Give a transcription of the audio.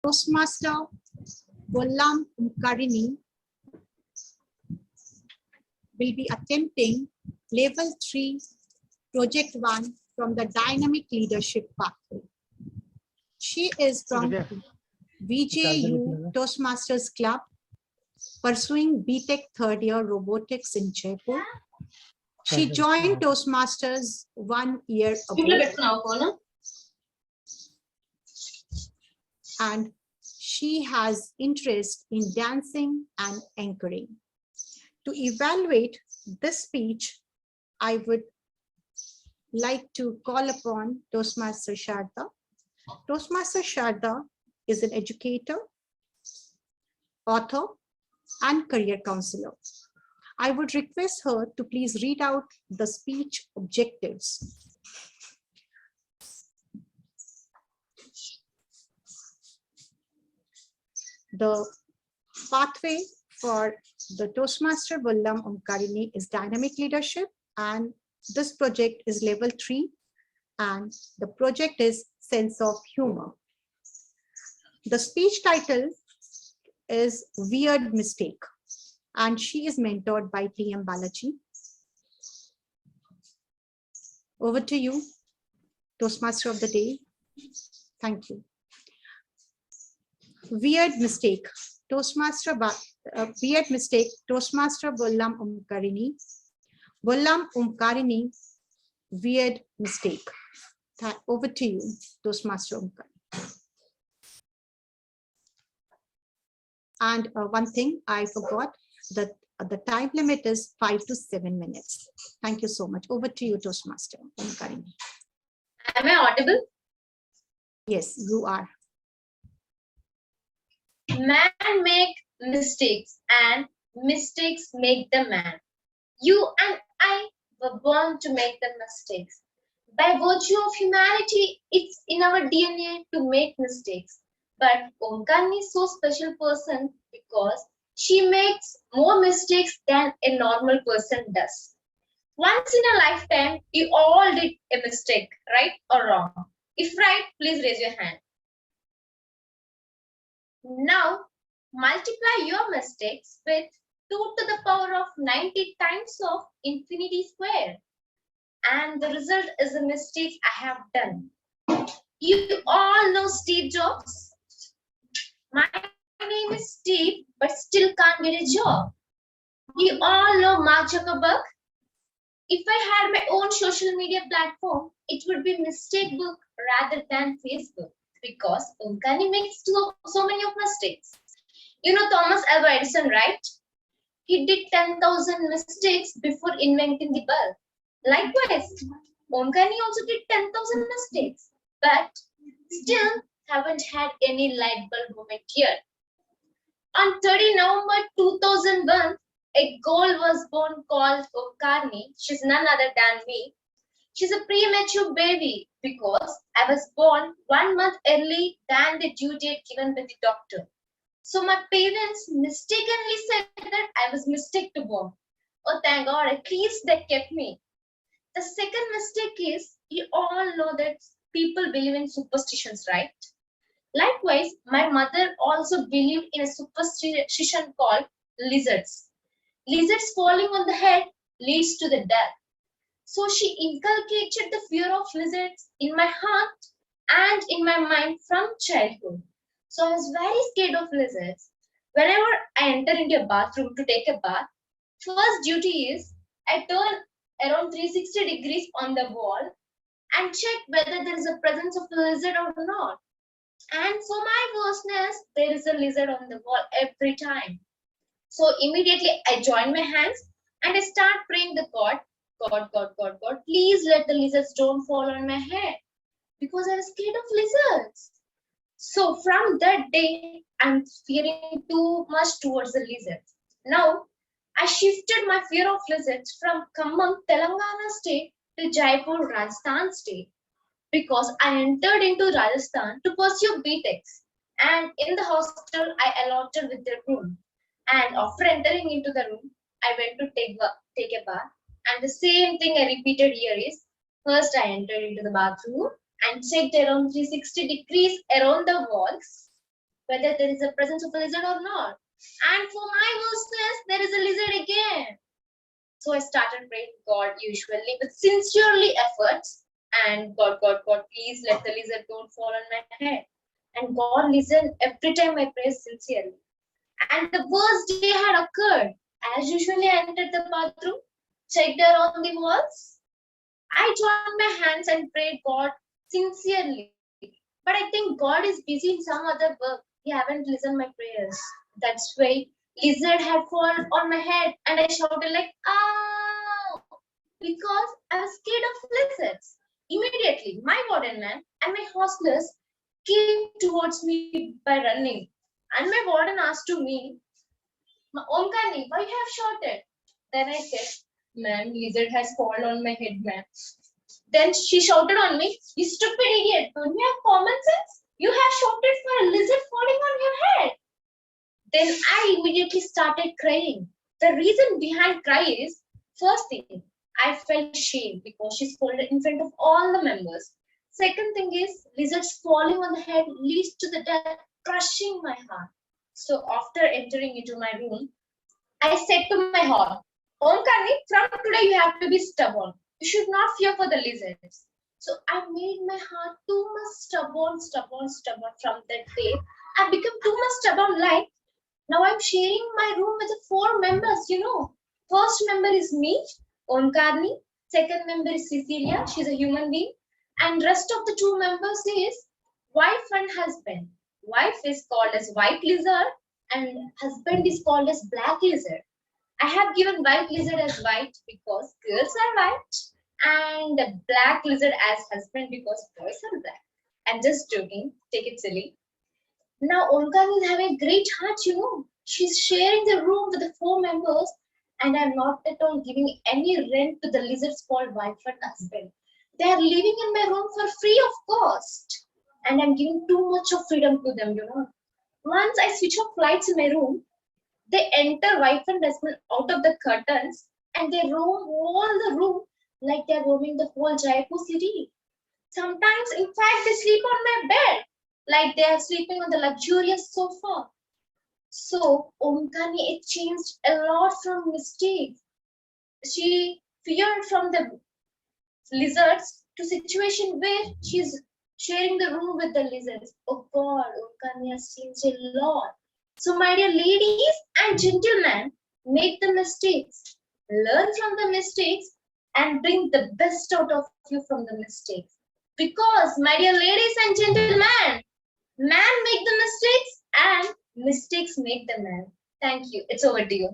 Toastmaster Bollam Omkarini will be attempting level 3 project 1 from the dynamic leadership pathway. She is from VJU Toastmasters Club, pursuing BTech third year robotics in Jaipur. She joined Toastmasters 1 year ago, and she has interest in dancing and anchoring. To evaluate this speech, I would like to call upon Toastmaster Sharda. Toastmaster Sharda is an educator, author, and career counselor. I would request her to please read out the speech objectives. The pathway for the Toastmaster Bollam Omkarini is dynamic leadership, and this project is level 3, and the project is sense of humor. The speech title is Weird Mistake, and she is mentored by TM Balaji. Over to you, Toastmaster of the day. Thank you. Weird mistake. Toastmaster Bollam Omkarini. Bollam Omkarini, weird mistake. Over to you, Toastmaster Omkarini. And one thing I forgot, that the time limit is 5 to 7 minutes. Thank you so much. Over to you, Toastmaster Omkarini. Am I audible? Yes, you are. Man make mistakes and mistakes make the man. You and I were born to make the mistakes. By virtue of humanity, it's in our DNA to make mistakes. But Omkarini is so special person because she makes more mistakes than a normal person does. Once in a lifetime, we all did a mistake, right or wrong? If right, please raise your hand. Now, multiply your mistakes with 2 to the power of 90 times of infinity square. And the result is a mistake I have done. You all know Steve Jobs? My name is Steve, but still can't get a job. You all know Mark Zuckerberg? If I had my own social media platform, it would be Mistake Book rather than Facebook, because Omkarini makes so many of mistakes. You know Thomas Alva Edison, right? He did 10,000 mistakes before inventing the bulb. Likewise, Omkarini also did 10,000 mistakes, but still haven't had any light bulb moment yet. On 30 November 2001, a girl was born called Omkarini. She's none other than me. She's a premature baby because I was born 1 month early than the due date given by the doctor. So my parents mistakenly said that I was mistake to born. Oh, thank God, at least they kept me. The second mistake is, you all know that people believe in superstitions, right? Likewise, my mother also believed in a superstition called lizards. Lizards falling on the head leads to the death. So she inculcated the fear of lizards in my heart and in my mind from childhood. So I was very scared of lizards. Whenever I enter into a bathroom to take a bath, first duty is I turn around 360 degrees on the wall and check whether there is a presence of a lizard or not. And for my worstness, there is a lizard on the wall every time. So immediately I join my hands and I start praying the God, God, please let the lizards don't fall on my head, because I was scared of lizards. So from that day, I'm fearing too much towards the lizards. Now, I shifted my fear of lizards from Khammam, Telangana state to Jaipur, Rajasthan state, because I entered into Rajasthan to pursue BTechs, and in the hostel I allotted with the room. And after entering into the room, I went to take a bath, and the same thing I repeated here is, first I entered into the bathroom and checked around 360 degrees around the walls, whether there is a presence of a lizard or not. And for my worstness, there is a lizard again. So I started praying God usually with sincerely efforts. And God, please let the lizard don't fall on my head. And God listened every time I prayed sincerely. And the worst day had occurred. As usually, I entered the bathroom, checked around the walls. I joined my hands and prayed God sincerely. But I think God is busy in some other work. He haven't listened my prayers. That's why lizard had fallen on my head and I shouted like, "Ow!" Because I was scared of lizards. Immediately, my warden man and my hostlers came towards me by running. And my warden asked to me, "Omkarini, why you have shouted?" Then I said, "Ma'am, lizard has fallen on my head, ma'am." Then she shouted on me, "You stupid idiot, don't you have common sense? You have shouted for a lizard falling on your head." Then I immediately started crying. The reason behind cry is, first thing, I felt shame because she scolded in front of all the members. Second thing is, lizards falling on the head leads to the death, crushing my heart. So after entering into my room, I said to my heart, "Omkarini, from today you have to be stubborn. You should not fear for the lizards." So I made my heart too much stubborn. From that day, I became too much stubborn. Like now, I'm sharing my room with the 4 members. First member is me, Omkarini. Second member is Cecilia. She's a human being. And rest of the 2 members is wife and husband. Wife is called as white lizard and husband is called as black lizard. I have given white lizard as white because girls are white and the black lizard as husband because boys are black. I'm just joking. Take it silly. Now Omkarini is having a great heart. She's sharing the room with the 4 members and I'm not at all giving any rent to the lizards called wife and husband. They are living in my room for free of cost. And I'm giving too much of freedom to them. Once I switch off lights in my room, they enter wife and husband out of the curtains and they roam all the room like they're roaming the whole Jaipur city. Sometimes, in fact, they sleep on my bed like they are sleeping on the luxurious sofa. So, Omkarini, it changed a lot from mistakes. She feared from the lizards to situation where she's sharing the room with the lizards. Oh God, Omkarini has changed a lot. So, my dear ladies and gentlemen, make the mistakes, learn from the mistakes, and bring the best out of you from the mistakes. Because, my dear ladies and gentlemen, man make the mistakes and mistakes make the man. Thank you. It's over to you.